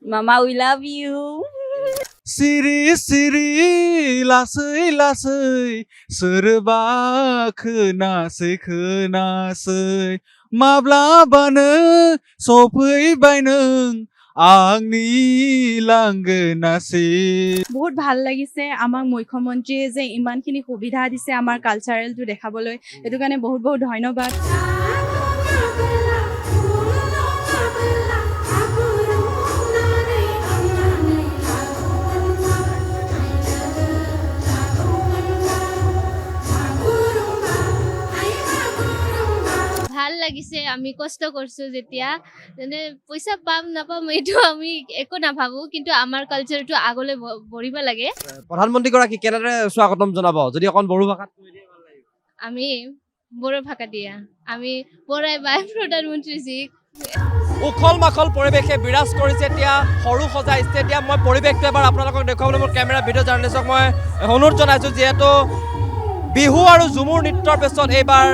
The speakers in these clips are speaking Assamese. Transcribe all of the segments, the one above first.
Mama, we love you. सिरि सिरि लासै लासै सोरबा खोनासै खोनासै माब्लाबानो सफैबाय नों आंनि लांगोनासिम। বহুত ভাল লাগিছে আমাক মুখ্যমন্ত্ৰীয়ে যে ইমানখিনি সুবিধা দিছে আমাৰ কালচাৰেলটো দেখাবলৈ সেইটো কাৰণে বহুত বহুত ধন্যবাদ। ভাল লাগিছে আমি কষ্ট করছো যেতিয়া মানে পইচা পাম নাপাম এইটো আমি একো নাভাবো কিন্তু আমাৰ কালচাৰটো আগলৈ বঢ়িব লাগে। প্ৰধানমন্ত্ৰী গৰাকী কেনেদৰে স্বাগতম জনাব যদি অকণ বড়ো ভাষাত কৈ দিয়ে ভাল লাগিব। আমি বড়ো ভাষা দিয়া আমি পৰাই বাই প্ৰধানমন্ত্ৰীজীক উখল মাখল পৰিৱেশে বিৰাজ কৰিছে এতিয়া সৰু সজা ষ্টেডিয়াম। মই পৰিৱেশটো এবাৰ আপোনালোকক দেখুৱাবলৈ মোৰ কেমেৰা ভিডিঅ' জাৰ্নেলিষ্টক মই অনুৰোধ জনাইছোঁ যিহেতু বিহু আৰু ঝুমুৰ নৃত্যৰ পিছত এইবাৰ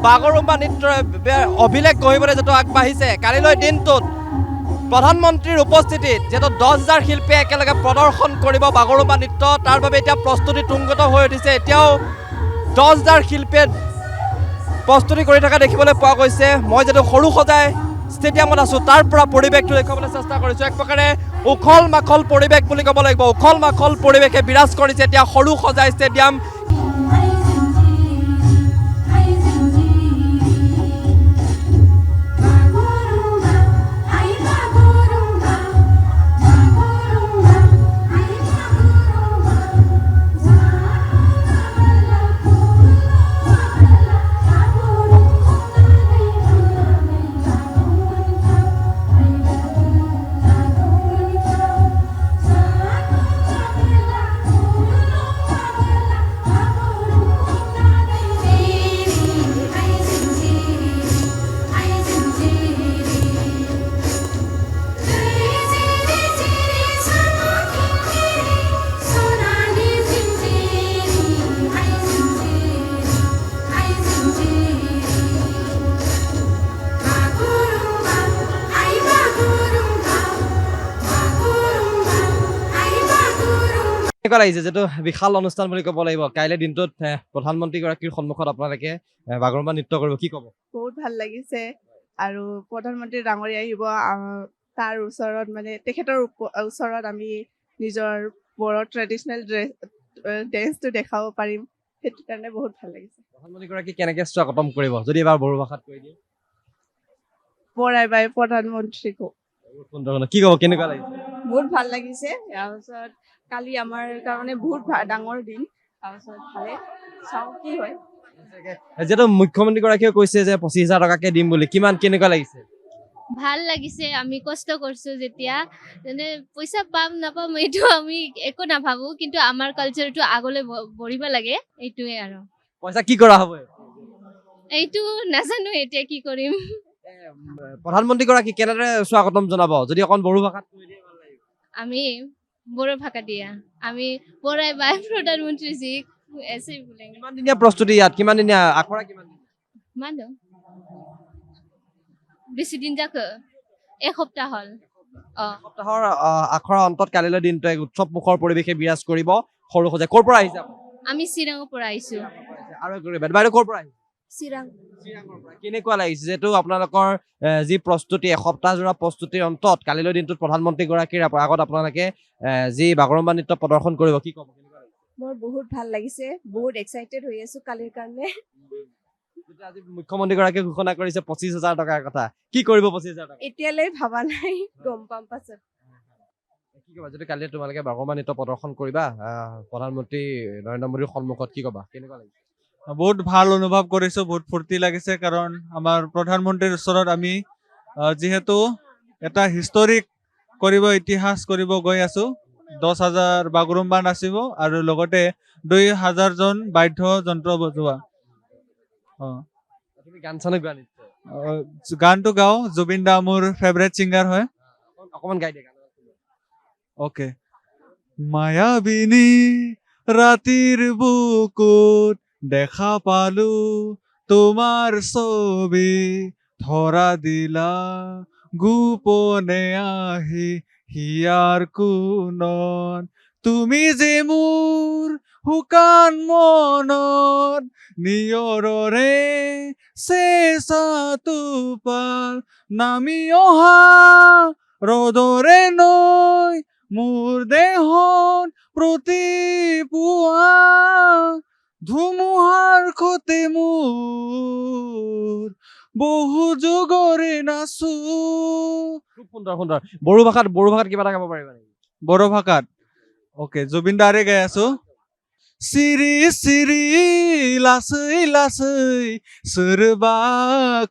বাগৰুম্বা নৃত্যৰ অভিলেখ গঢ়িবলৈ যিটো আগবাঢ়িছে কালিলৈ দিনটোত প্ৰধানমন্ত্ৰীৰ উপস্থিতিত যিহেতু 10,000 শিল্পীয়ে একেলগে প্ৰদৰ্শন কৰিব বাগৰুম্বা নৃত্য তাৰ বাবে এতিয়া প্ৰস্তুতি তুংগত হৈ উঠিছে। এতিয়াও 10,000 শিল্পীয়ে প্ৰস্তুতি কৰি থকা দেখিবলৈ পোৱা গৈছে। মই যিহেতু সৰু সজাই ষ্টেডিয়ামত আছোঁ তাৰ পৰা পৰিৱেশটো দেখুৱাবলৈ চেষ্টা কৰিছোঁ। এক প্ৰকাৰে উখল মাখল পৰিৱেশ বুলি ক'ব লাগিব। উখল মাখল পৰিৱেশে বিৰাজ কৰিছে এতিয়া সৰু সজাই ষ্টেডিয়াম। কেনেকুৱা লাগিছে যিটো বিশাল অনুষ্ঠান বুলি ক'ব লাগিব কাইলৈ দিনটোত প্ৰধানমন্ত্ৰীগৰাকীৰ সন্মুখত আপোনালোকে বাগৰুম্বা নৃত্য কৰিব কি ক'ব? বহুত ভাল লাগিছে আৰু প্ৰধানমন্ত্ৰী ডাঙৰীয়া আহিব তাৰ ওচৰত মানে তেখেতৰ ওচৰত আমি নিজৰ বড়ো ট্ৰেডিশ্যনেল ডেন্সটো দেখাব পাৰিম সেইটো কাৰণে বহুত ভাল লাগিছে। প্ৰধানমন্ত্ৰীগৰাকী কেনেকৈ স্বাগতম কৰিব যদি এবাৰ বড়ো ভাষাত কৈ দিয়ে? পৰাই বাই প্ৰধানমন্ত্ৰীকো বহুত সুন্দৰ কি ক'ব কেনেকুৱা লাগিছে? বহুত ভাল লাগিছে। তাৰপিছত কালি আমাৰ কাৰণে বহুত ডাঙৰ দিন তাৰপিছত ভালে চাওঁ কি হয়। যিহেতু মুখ্যমন্ত্ৰীগৰাকীয়ে কৈছে যে 25,000 টকাকে দিম বুলি কিমান কেনেকুৱা লাগিছে? ভাল লাগিছে আমি কষ্ট করছো যেতিয়া মানে পইচা পাম নাপাম এইটো আমি একো নাভাবো কিন্তু আমাৰ কালচাৰটো আগলৈ বঢ়িব লাগে এইটোৱে আৰু। পইচা কি কৰা হ'ব? এইটো নাজানো এতিয়া কি কৰিম। প্ৰধানমন্ত্ৰীগৰাকী কেনেদৰে স্বাগতম জনাব যদি অকণ বড়ো ভাষাত কৈ দিয়ে ভাল লাগিব। আমি বড়ো ভাষা দিয়া আমি পৰাই বাই প্ৰধানমন্ত্ৰীজীক এসে বলেंगे। কিমান দিনীয়া প্ৰস্তুতি ইয়াত কিমান দিনীয়া আখৰা কিমান দিন? মানো বেছি দিন যাক এসপ্তাহ হল। সপ্তাহৰ আখৰা অন্তত কালিলৈ দিনটো এক উৎসৱ মুখৰ পৰিৱেশে বিৰাজ কৰিব। সৰু সজাই ক'ৰ পৰা আহিছে? আমি চিৰাঙৰ পৰা আহিছো। আৰু বাইদেউ ক'ৰ পৰা আহিছে? চিৰাং। কেনেকুৱা লাগিছে যিহেতু আপোনালোকৰ যি প্ৰস্তুতি এসপ্তাহ জোৰা প্ৰস্তুতিৰ অন্তত কালিলৈ দিনটোত প্ৰধানমন্ত্ৰীগৰাকীৰ আগত আপোনালোকে যি বাগৰুম্বা নৃত্য প্ৰদৰ্শন কৰিব কি ক'ব? মোৰ বহুত ভাল লাগিছে বহুত এক্সাইটেড হৈ আছো কালিৰ কাৰণে। আজি মুখ্যমন্ত্ৰীগৰাকীয়ে ঘোষণা কৰিছে 25,000 টকাৰ কথা কি কৰিব 25,000 টকা? এতিয়ালৈ ভাবা নাই গম পাম পাছত। কি ক'বা যদি কালি তোমালোকে বাগৰুম্বা নৃত্য প্ৰদৰ্শন কৰিবা প্ৰধানমন্ত্ৰী নৰেন্দ্ৰ মোদীৰ সন্মুখত কি ক'বা কেনেকুৱা লাগিছে? বহুত ভাল অনুভৱ কৰিছোঁ বহুত ফূৰ্তি লাগিছে কাৰণ আমাৰ প্ৰধানমন্ত্ৰীৰ ওচৰত আমি যিহেতু এটা হিষ্টৰিক কৰিব ইতিহাস কৰিব গৈ আছোঁ। 10,000 বাগৰুম্বা নাচিব আৰু লগতে 2,000 জন বাদ্য যন্ত্ৰ বজোৱা। তুমি গান চানো গোৱা নিশ্চয়? গানটো গাওঁ জুবিন দা মোৰ ফেভৰেট ছিংগাৰ হয়। অকমান গাই দিয়া। ওকে মায়াবিনী ৰাতিৰ বুকুত দেখা পালো তোমাৰ ছবি ধৰা দিলা গোপনে আহি হিয়াৰ কোনত তুমি যে মোৰ শুকান মনত নিয়ৰৰে চেঁচা টোপাল নামি অহা ৰ'দৰে নৈ মোৰ দেহত প্ৰতি পুৱা ধুমুহাৰ খতে মোৰ বহু যুগৰে নাচো। খুব সুন্দৰ সুন্দৰ। বড়ো ভাষাত কিবা এটা গাব পাৰিবা নেকি? বড়ো ভাষাত অ'কে জুবিন দাৰে গাই আছো। सिरि सिरि लासै लासै सोरबा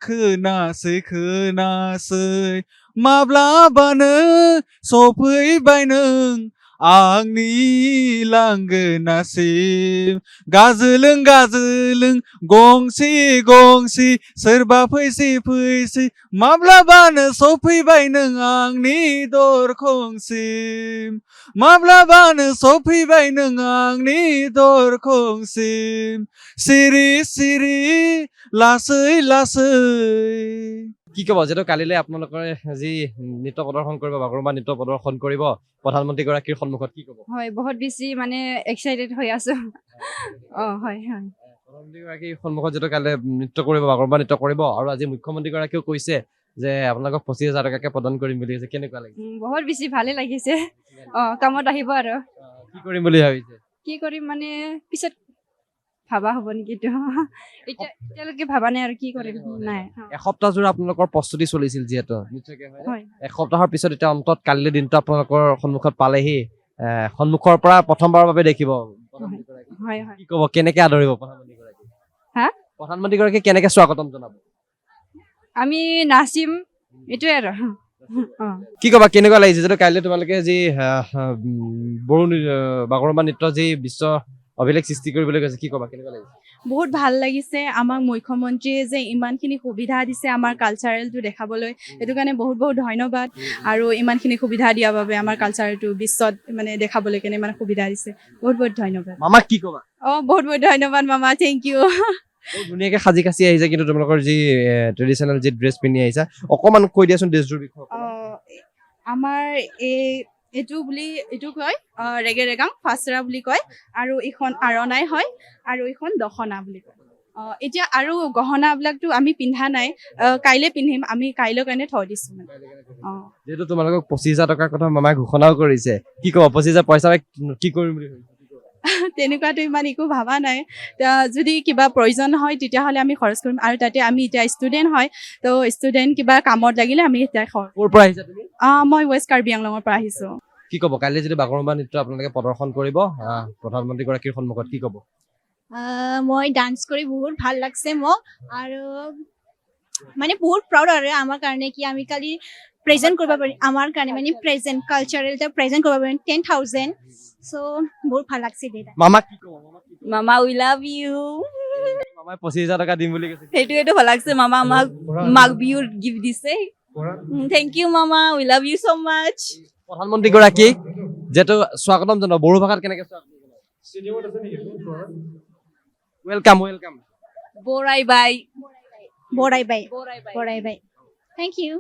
खोनासै खोनासै माब्लाबानो सफैबाय नों आंनि लांगोनासिम गाजोलों गाजोलों गंसे गंसे सोरबा फैसै फैसै माब्लाबानो सफैबाय नों आंनि दरखंसिम माब्लाबानो सफैबाय नों आंनि दरखंसिम सिरि सिरि लासै लासै। কি ক'ব যিহেতু কালিলৈ আপোনালোকে যি নৃত্য প্ৰদৰ্শন কৰিব বাগৰুম্বা নৃত্য প্ৰদৰ্শন কৰিব প্ৰধানমন্ত্ৰীগৰাকীৰ সন্মুখত কি ক'ব? হয় বহুত বেছি মানে এক্সাইটেড হৈ আছো হয় হয় প্ৰধানমন্ত্ৰীগৰাকীৰ সন্মুখত যিহেতু কাইলৈ নৃত্য কৰিব বাগৰুম্বা নৃত্য কৰিব আৰু আজি মুখ্যমন্ত্ৰীগৰাকীয়েও কৈছে যে আপোনালোকক 25,000 টকাকে প্ৰদান কৰিম বুলি কৈছে, কেনেকুৱা লাগিছে? বহুত বেছি ভালে লাগিছে কামত আহিব আৰু কি কৰিম বুলি ভাবিছে? কি কৰিম মানে পিছত ভাবা হ'ব নেকি এতিয়ালৈকে ভাবা নাই আৰু কি কৰিম নাই এসপ্তাহ জোৰা আপোনালোকৰ প্ৰস্তুতি চলিছিল যিহেতু নিশ্চয়কৈ হয় এসপ্তাহৰ পিছত এতিয়া অন্তত কালিলৈ দিনটো আপোনালোকৰ সন্মুখত পালেহি সন্মুখৰ পৰা প্ৰথমবাৰৰ বাবে দেখিব হয় হয় কি ক'ব কেনেকে আদৰিব প্ৰধানমন্ত্ৰীগৰাকী? হা? প্ৰধানমন্ত্ৰীগৰাকী কেনেকে স্বাগতম জনাব? আমি নাচিম এইটোৱে আৰু কি ক'বা কেনেকুৱা লাগিছে যিহেতু কাইলৈ তোমালোকে যি বড়ো বাগৰুম্বা নৃত্য যি বিশ্ব অভিলেখ সৃষ্টি কৰিবলৈ গৈছে, কি ক'বা কেনেকুৱা লাগিছে? বহুত ভাল লাগিছে আমাক মুখ্যমন্ত্ৰীয়ে যে ইমানখিনি সুবিধা দিছে আমাৰ কালচাৰেলটো দেখাবলৈ, সেইটো কাৰণে বহুত বহুত ধন্যবাদ। আৰু ইমানখিনি সুবিধা দিয়াৰ বাবে আমাৰ কালচাৰটো বিশ্বত মানে দেখাবলৈ কেনে ইমান সুবিধা দিছে, বহুত বহুত ধন্যবাদ। মামাক কি ক'বা? বহুত বহুত ধন্যবাদ মামা, থেংক ইউ। ধুনীয়াকে সাজি কাচি আহিছে কিন্তু তোমালোকৰ যি ট্ৰেডিশ্যনেল যি ড্ৰেছ পিন্ধি আহিছা অকণমান কৈ দিয়াচোন ড্ৰেছযোৰ বিষয়ে। আমাৰ এইটো কয় ৰেগে ৰেগাং ফাচৰা বুলি কয়, আৰু এইখন আৰণাই হয়, আৰু এইখন দখনা বুলি কয়। এতিয়া আৰু গহনাবিলাকতো আমি পিন্ধা নাই, কাইলৈ পিন্ধিম, আমি কাইলৈ কাৰণে থৈ দিছো মানে। যিহেতু তোমালোকক 25,000 টকাৰ কথা মামাই ঘোষণাও কৰিছে, কি ক'ব 25,000 পইচা কি কৰিম বুলি ভাবিছে? তেনেকুৱাতো ইমান একো ভবা নাই, যদি কিবা প্ৰয়োজন হয় তেতিয়াহ'লে আমি খৰচ কৰিম, আৰু তাতে আমি এতিয়া ষ্টুডেণ্ট হয়, তো ষ্টুডেণ্ট কিবা কামত লাগিলে আমি এতিয়া ক'ৰ পৰা আহিছা তুমি? মই ৱেষ্ট কাৰ্বি আংলঙৰ পৰা আহিছোঁ। কি ক'ব কাইলৈ যদি বাগৰুম্বা নৃত্য আপোনালোকে প্ৰদৰ্শন কৰিব প্ৰধানমন্ত্ৰীগৰাকীৰ সন্মুখত, কি ক'ব? মই ডান্স কৰি বহুত ভাল লাগছে মোক, আৰু মানে বহুত প্ৰাউড আৰু আমাৰ কাৰণে কি আমি কালি প্ৰেজেণ্ট কৰিব পাৰিম, আমাৰ কাৰণে মানে প্ৰেজেণ্ট কালচাৰেলটা প্ৰেজেণ্ট কৰিব পাৰিম 10,000, চ' বহুত ভাল লাগছে দেই। মামাক কি ক'ব? মামা উই লাভ ইউ, মামাই 25,000 টকা দিম বুলি কৈছে। সেইটোৱেতো ভাল লাগছে মামা আমাক মাঘ বিহুৰ গিফ্ট দিছে, থেংক ইউ মামা, উই লাভ ইউ চ' মাচ। প্ৰধানমন্ত্ৰীগৰাকীক যিহেতু স্বাগতম জনাব, বড়ো ভাষাত কেনেকে স্বাগতম জনাব? Welcome welcome. বৰাই বাই বৰাই বাই, বৰাই বাই, থেংক ইউ।